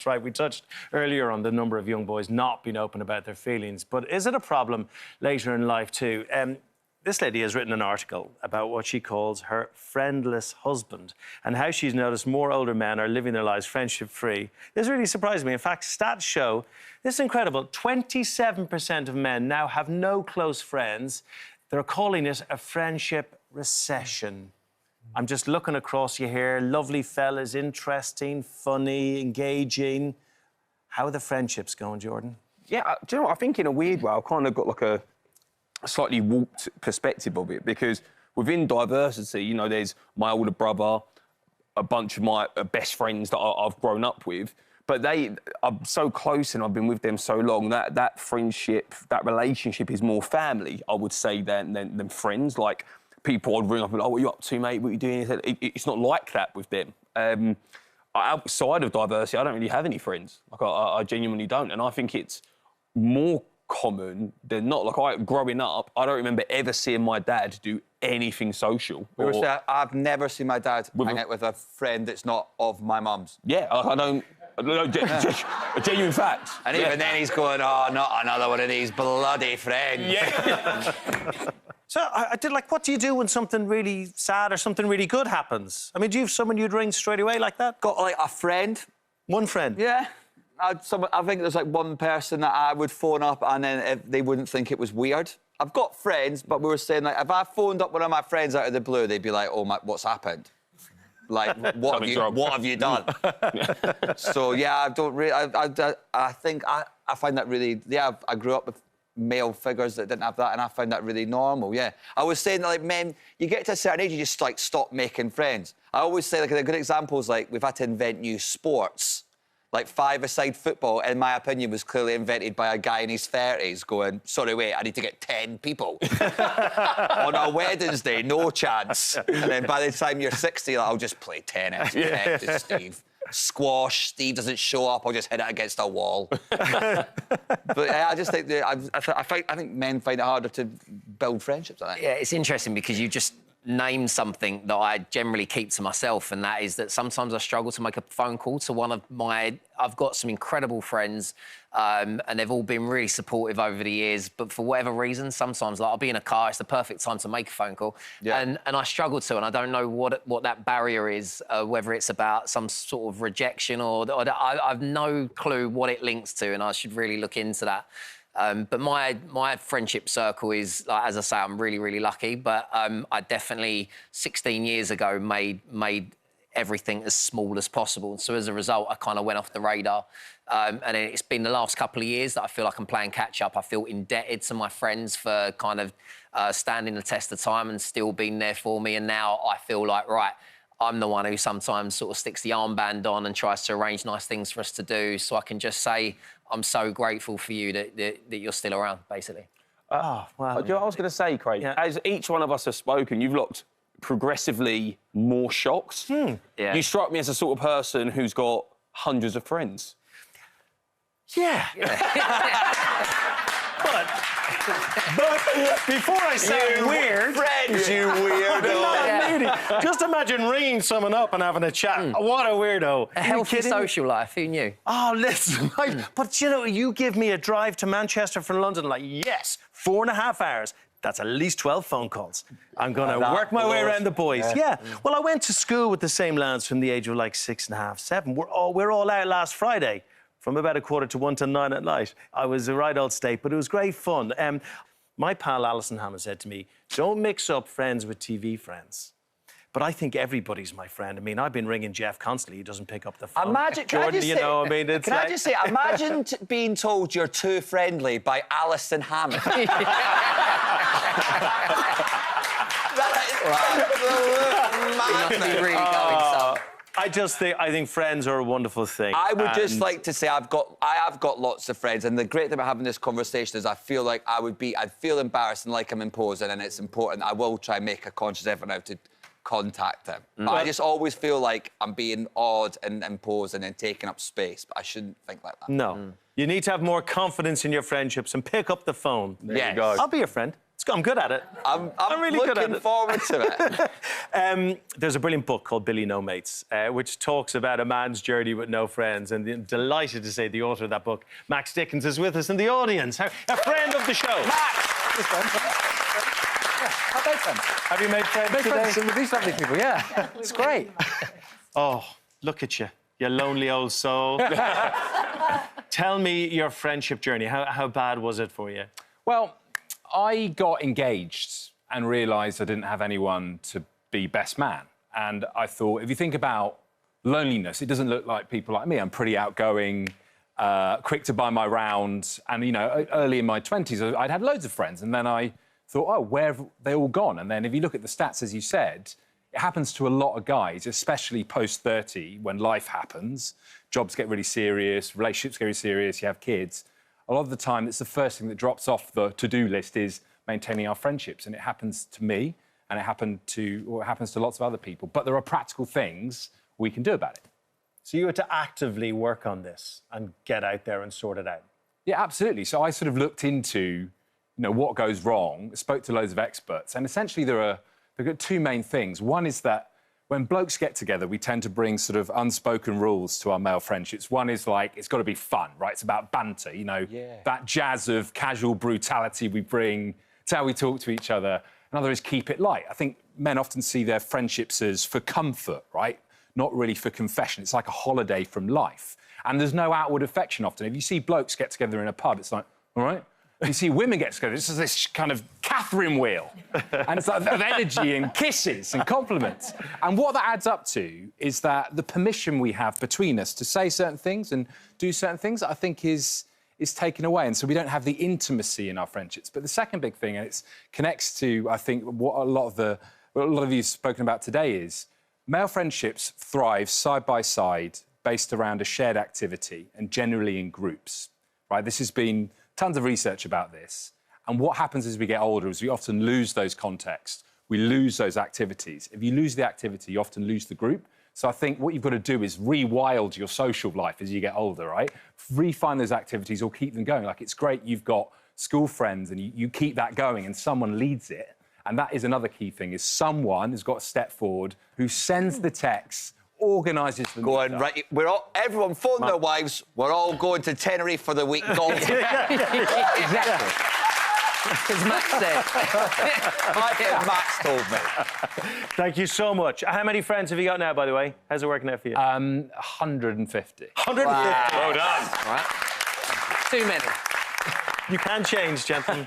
Right, we touched earlier on the number of young boys not being open about their feelings, but is it a problem later in life too? This lady has written an article about what she calls her friendless husband and how she's noticed more older men are living their lives friendship-free. This really surprised me. In fact, stats show, this is incredible, 27% of men now have no close friends. They're calling it a friendship recession. I'm just looking across you here. Lovely fellas, interesting, funny, engaging. How are the friendships going, Jordan? Yeah, do you know what? I think in a weird way, I've kind of got like a slightly warped perspective of it because within diversity, you know, there's my older brother, a bunch of my best friends that I've grown up with, but they are so close and I've been with them so long that that friendship, that relationship is more family, I would say, than friends. Like, people I'd ring up and be like, oh, what are you up to, mate? What are you doing? It's not like that with them. Outside of diversity, I don't really have any friends. Like, I genuinely don't. And I think it's more common than not. Like, growing up, I don't remember ever seeing my dad do anything social. I've never seen my dad hang out with a friend that's not of my mum's. Yeah, I don't... a genuine fact. And even then he's going, oh, not another one of these bloody friends. Yeah. So, what do you do when something really sad or something really good happens? I mean, do you have someone you'd ring straight away like that? Got, like, a friend. One friend? Yeah. I think there's, like, one person that I would phone up and then if they wouldn't think it was weird. I've got friends, but we were saying, like, if I phoned up one of my friends out of the blue, they'd be like, oh, what's happened? Like, what have you done? So, yeah, I don't really... I think I find that really... Yeah, I grew up with male figures that didn't have that, and I found that really normal, yeah. I was saying that, like, men, you get to a certain age, you just, like, stop making friends. I always say, like, a good example is, like, we've had to invent new sports. Like, five-a-side football, in my opinion, was clearly invented by a guy in his 30s going, sorry, wait, I need to get 10 people. On a Wednesday, no chance. And then by the time you're 60, like, I'll just play tennis. Yeah. To Steve. Squash, Steve doesn't show up, I'll just hit it against a wall. But I just think I think men find it harder to build friendships, I think. Yeah, it's interesting because you just named something that I generally keep to myself, and that is that sometimes I struggle to make a phone call to one of my... I've got some incredible friends, and they've all been really supportive over the years, but for whatever reason, sometimes, like, I'll be in a car, it's the perfect time to make a phone call, and I struggle to, and I don't know what that barrier is, whether it's about some sort of rejection or I've no clue what it links to, and I should really look into that. But my friendship circle is, like, as I say, I'm really, really lucky. But I definitely, 16 years ago, made everything as small as possible. So as a result, I kind of went off the radar. And it's been the last couple of years that I feel like I'm playing catch up. I feel indebted to my friends for kind of standing the test of time and still being there for me. And now I feel like, right, I'm the one who sometimes sort of sticks the armband on and tries to arrange nice things for us to do. So I can just say, I'm so grateful for you that you're still around, basically. Oh, wow. Do you know what I was going to say, Craig? Yeah. As each one of us has spoken, you've looked progressively more shocked. Yeah. You strike me as the sort of person who's got hundreds of friends. Yeah. But before I say weird... Friends, you weirdo. Just imagine ringing someone up and having a chat. What a weirdo. A healthy social life, who knew? Oh, listen, but, you know, you give me a drive to Manchester from London, like, yes, 4.5 hours. That's at least 12 phone calls. I'm going to work my way around the boys. Yeah. Well, I went to school with the same lads from the age of, like, 6.5, 7. We're all out last Friday from about 1:45 to 9 at night. I was a right old state, but it was great fun. My pal Alison Hammond said to me, don't mix up friends with TV friends. But I think everybody's my friend. I mean, I've been ringing Jeff constantly. He doesn't pick up the phone. Imagine, Jordan, you know, I mean, it's Can I just say, imagine being told you're too friendly by Alison Hammond. I think friends are a wonderful thing. I would just like to say I have got lots of friends, and the great thing about having this conversation is I feel like I'd feel embarrassed and like I'm imposing, and it's important. I will try and make a conscious effort now to contact them. But I just always feel like I'm being odd and imposing and taking up space, but I shouldn't think like that. No. You need to have more confidence in your friendships and pick up the phone. There you go. I'll be your friend. I'm good at it. I'm really good at looking it. forward to it. There's a brilliant book called Billy No Mates, which talks about a man's journey with no friends. And I'm delighted to say the author of that book, Max Dickens, is with us in the audience. A friend of the show. I've made friends. Have you made friends Made today? friends with these lovely people, yeah. It's great. Oh, look at you, you lonely old soul. Tell me your friendship journey. How bad was it for you? Well, I got engaged and realised I didn't have anyone to be best man. And I thought, if you think about loneliness, it doesn't look like people like me. I'm pretty outgoing, quick to buy my round. And, you know, early in my 20s, I'd had loads of friends. And then I thought, oh, where have they all gone? And then if you look at the stats, as you said, it happens to a lot of guys, especially post-30, when life happens. Jobs get really serious, relationships get really serious, you have kids. A lot of the time, it's the first thing that drops off the to-do list is maintaining our friendships. And it happens to me, and it happens to lots of other people. But there are practical things we can do about it. So you had to actively work on this and get out there and sort it out. Yeah, absolutely. So I sort of looked into, you know, what goes wrong, spoke to loads of experts, and essentially there are two main things. One is that when blokes get together, we tend to bring sort of unspoken rules to our male friendships. One is like, it's got to be fun, right? It's about banter, you know, that jazz of casual brutality we bring. It's how we talk to each other. Another is keep it light. I think men often see their friendships as for comfort, right? Not really for confession. It's like a holiday from life. And there's no outward affection often. If you see blokes get together in a pub, it's like, all right. You see women get together, this is this kind of Catherine wheel. And it's like of energy and kisses and compliments. And what that adds up to is that the permission we have between us to say certain things and do certain things, I think is taken away. And so we don't have the intimacy in our friendships. But the second big thing, and it connects to, I think, what a lot of you have spoken about today is male friendships thrive side by side based around a shared activity and generally in groups, right? This has been tons of research about this. And what happens as we get older is we often lose those contexts. We lose those activities. If you lose the activity, you often lose the group. So I think what you've got to do is rewild your social life as you get older, right? Refine those activities or keep them going. Like, it's great you've got school friends and you keep that going and someone leads it. And that is another key thing, is someone has got to step forward who sends the texts, organises the Going, right, everyone phone their wives, we're all going to Tenerife for the week golf. Exactly. As Matt said. Max told me. Thank you so much. How many friends have you got now, by the way? How's it working out for you? 150. 150. Wow. Well done. Right. Too many. You can change, gentlemen.